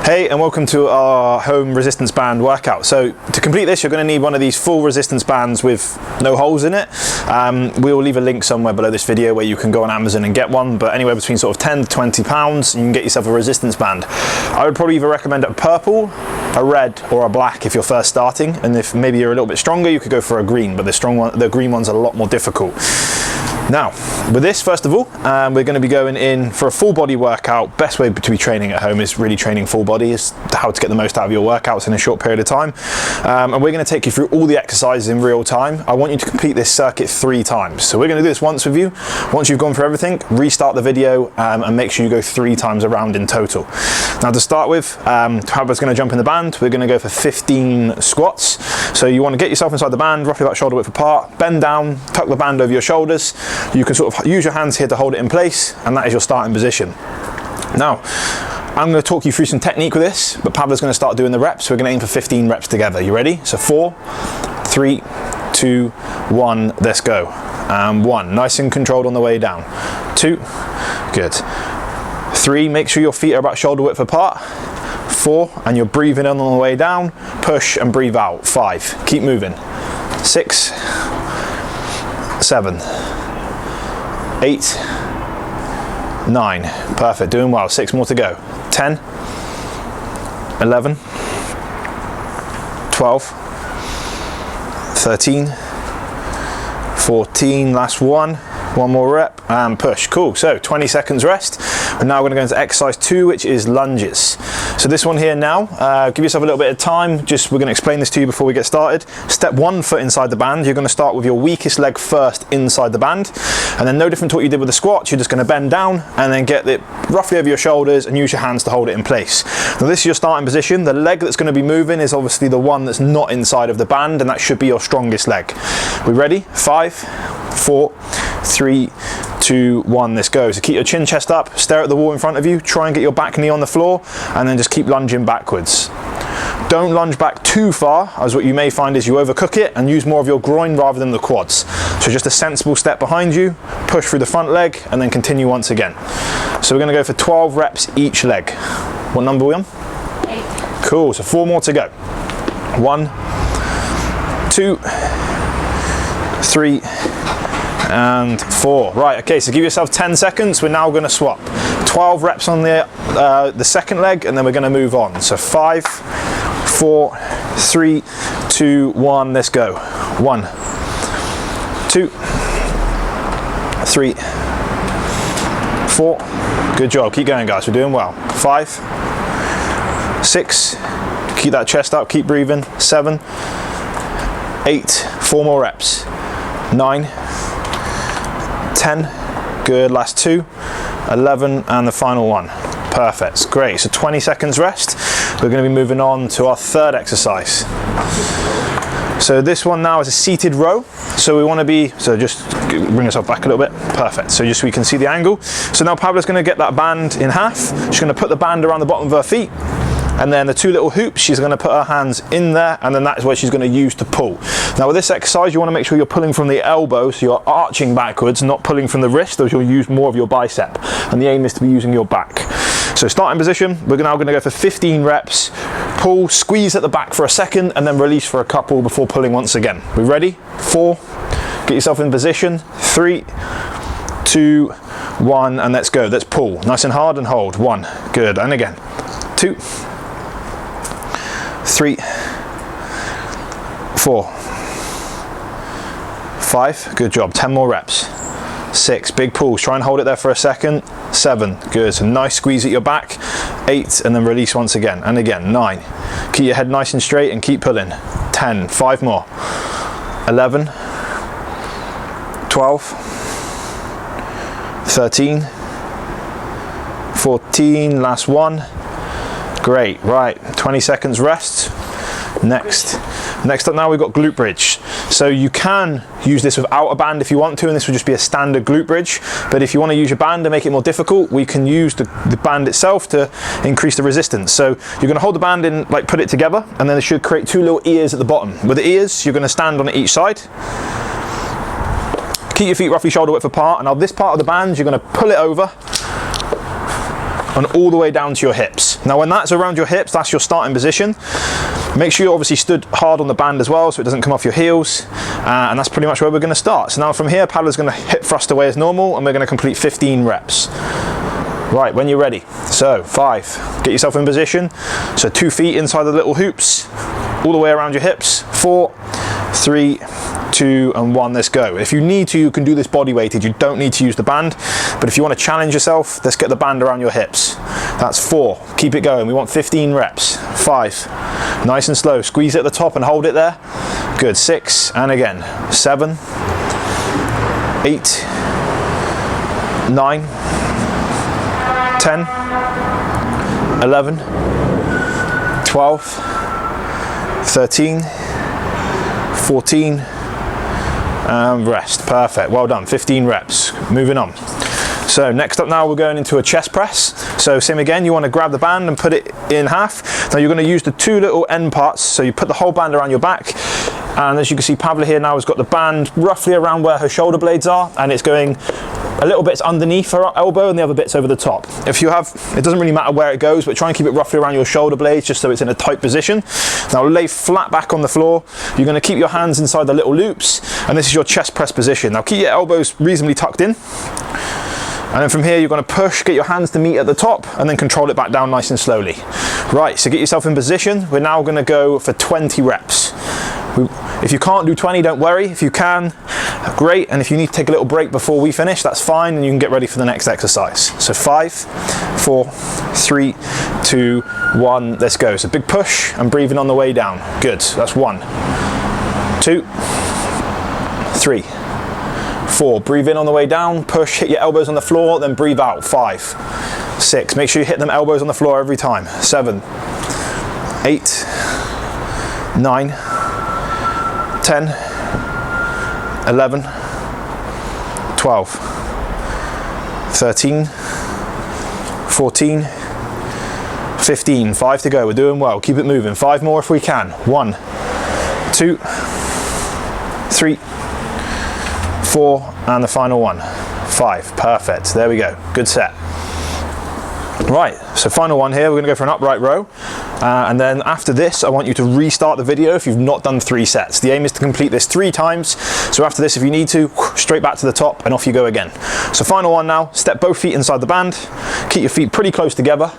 Hey, and welcome to our home resistance band workout. So to complete this, you're going to need one of these full resistance bands with no holes in it. We will leave a link somewhere below this video where you can go on Amazon and get one, but anywhere between sort of 10 to 20 pounds, you can get yourself a resistance band. I would probably either recommend a purple, a red, or a black if you're first starting, and if maybe you're a little bit stronger, you could go for a green, but the green one's a lot more difficult. Now, with this, first of all, we're going to be going in for a full body workout. Best way to be training at home is really training full body, is how to get the most out of your workouts in a short period of time. And we're going to take you through all the exercises in real time. I want you to complete this circuit 3 times. So we're going to do this once with you. Once you've gone through everything, restart the video and make sure you go 3 times around in total. Now to start with, Pabra's going to jump in the band. We're going to go for 15 squats. So you want to get yourself inside the band, roughly about shoulder width apart, bend down, tuck the band over your shoulders. You can sort of use your hands here to hold it in place, and that is your starting position. Now, I'm going to talk you through some technique with this, but Pablo's going to start doing the reps. We're going to aim for 15 reps together. You ready? So 4, 3, 2, 1, let's go. 1, nice and controlled on the way down. 2, good. 3, make sure your feet are about shoulder width apart. 4, and you're breathing in on the way down. Push and breathe out. 5, keep moving. 6, 7, 8, 9, perfect, doing well. 6 more to go. 10, 11, 12, 13, 14, last one more rep and push. Cool. So 20 seconds rest. We're now going to go into exercise 2, which is lunges. So this one here now, give yourself a little bit of time. We're going to explain this to you before we get started. Step 1, foot inside the band. You're going to start with your weakest leg first inside the band, and then no different to what you did with the squats. You're just going to bend down and then get it roughly over your shoulders and use your hands to hold it in place. Now this is your starting position. The leg that's going to be moving is obviously the one that's not inside of the band, and that should be your strongest leg. We ready? 5, 4, 3, 2, 1, let's go. So keep your chin, chest up, stare at the wall in front of you, try and get your back knee on the floor, and then just keep lunging backwards. Don't lunge back too far, as what you may find is you overcook it and use more of your groin rather than the quads. So just a sensible step behind you, push through the front leg, and then continue once again. So we're going to go for 12 reps each leg. What number are we on? 8. Cool, so 4 more to go. 1, 2, 3, and 4. Right, okay, so give yourself 10 seconds. We're now going to swap. 12 reps on the second leg, and then we're going to move on. So 5, 4, 3, 2, 1, let's go. 1, 2, 3, 4. Good job. Keep going, guys. We're doing well. 5, 6. Keep that chest up. Keep breathing. 7, 8. 4 more reps. 9, 10, good, last 2, 11, and the final one. Perfect, great. So 20 seconds rest. We're going to be moving on to our third exercise. So this one now is a seated row. So we want to be, so just bring yourself back a little bit. Perfect, so just so we can see the angle. So now Pablo's going to get that band in half. She's going to put the band around the bottom of her feet, and then the 2 little hoops, she's going to put her hands in there, and then that is where she's going to use to pull. Now with this exercise, you want to make sure you're pulling from the elbow, so you're arching backwards, not pulling from the wrist, as you'll use more of your bicep. And the aim is to be using your back. So starting position, we're now going to go for 15 reps. Pull, squeeze at the back for a second, and then release for a couple before pulling once again. We ready? 4, get yourself in position. 3, 2, 1, and let's go. Let's pull. Nice and hard and hold. 1, good, and again. 2, 3, 4, 5, good job. 10 more reps. 6, big pulls. Try and hold it there for a second. 7, good. So nice squeeze at your back. 8, and then release once again. And again, 9. Keep your head nice and straight and keep pulling. 10, 5 more. 11, 12, 13, 14, last one. Great, right, 20 seconds rest. Next up now we've got glute bridge. So you can use this without a band if you want to, and this would just be a standard glute bridge. But if you want to use your band to make it more difficult, we can use the band itself to increase the resistance. So you're going to hold the band in, like put it together, and then it should create 2 little ears at the bottom. With the ears, you're going to stand on each side. Keep your feet roughly shoulder width apart, and now this part of the band, you're going to pull it over and all the way down to your hips. Now when that's around your hips, that's your starting position. Make sure you're obviously stood hard on the band as well so it doesn't come off your heels, and that's pretty much where we're going to start. So now from here, paddler's going to hip thrust away as normal, and we're going to complete 15 reps. Right, when you're ready. So 5, get yourself in position. So 2 feet inside the little hoops, all the way around your hips. 4, 3, 2, and 1, let's go. If you need to, you can do this body weighted. You don't need to use the band, but if you want to challenge yourself, let's get the band around your hips. That's 4, keep it going. We want 15 reps. 5, nice and slow. Squeeze it at the top and hold it there. Good, 6, and again. 7, 8, 9, 10, 11, 12, 13, 14, and rest. Perfect, well done, 15 reps. Moving on. So next up now, we're going into a chest press. So same again, you want to grab the band and put it in half. Now you're going to use the 2 little end parts, so you put the whole band around your back, and as you can see, Pavla here now has got the band roughly around where her shoulder blades are, and it's going a little bit underneath her elbow and the other bits over the top. If you have, it doesn't really matter where it goes, but try and keep it roughly around your shoulder blades just so it's in a tight position. Now lay flat back on the floor. You're going to keep your hands inside the little loops, and this is your chest press position. Now keep your elbows reasonably tucked in. And then from here, you're going to push, get your hands to meet at the top, and then control it back down nice and slowly. Right, so get yourself in position. We're now going to go for 20 reps. If you can't do 20, don't worry. If you can, great. And if you need to take a little break before we finish, that's fine, and you can get ready for the next exercise. So 5, 4, 3, 2, 1, let's go. So big push and breathing on the way down. Good, that's 1, 2, 3, 4, breathe in on the way down, push, hit your elbows on the floor, then breathe out. 5, 6, make sure you hit them elbows on the floor every time. 7, 8, 9, 10, 11, 12, 13, 14, 15, 5 to go. We're doing well, keep it moving. 5 more if we can. 1, 2, 3, 4, and the final one. 5, perfect, there we go, good set. Right, so final one here, we're going to go for an upright row, and then after this I want you to restart the video if you've not done 3 sets. The aim is to complete this 3 times, so after this, if you need to, straight back to the top and off you go again. So final one now, step both feet inside the band, keep your feet pretty close together,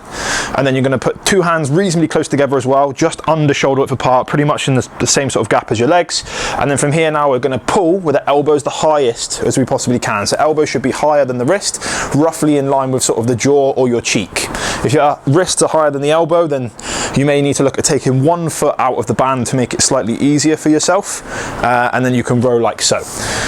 and then you're going to put 2 hands reasonably close together as well, just under shoulder width apart, pretty much in the same sort of gap as your legs. And then from here now, we're going to pull with the elbows the highest as we possibly can. So elbows should be higher than the wrist, roughly in line with sort of the jaw or your cheek. If your wrists are higher than the elbow, then you may need to look at taking 1 foot out of the band to make it slightly easier for yourself, and then you can row like so.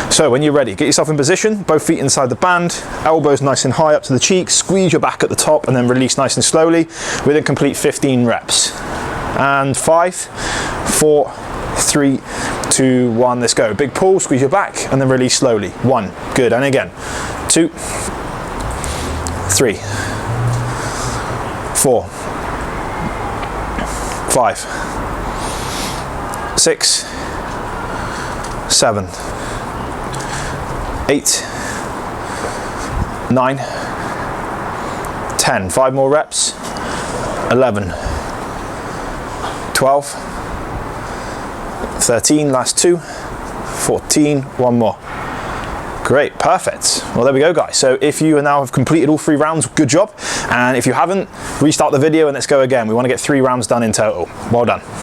So when you're ready, get yourself in position, both feet inside the band, elbows nice and high up to the cheeks, squeeze your back at the top, and then release nice and slowly. We then complete 15 reps. And 5, 4, 3, 2, 1, let's go. Big pull, squeeze your back, and then release slowly. 1, good, and again. 2, 3, 4, 5, 6, 7, 8, 9, 10. 5 more reps. 11, 12, 13, last 2, 14, 1 more. Great, perfect. Well, there we go, guys. So if you now have completed all 3 rounds, good job. And if you haven't, restart the video and let's go again. We want to get 3 rounds done in total. Well done.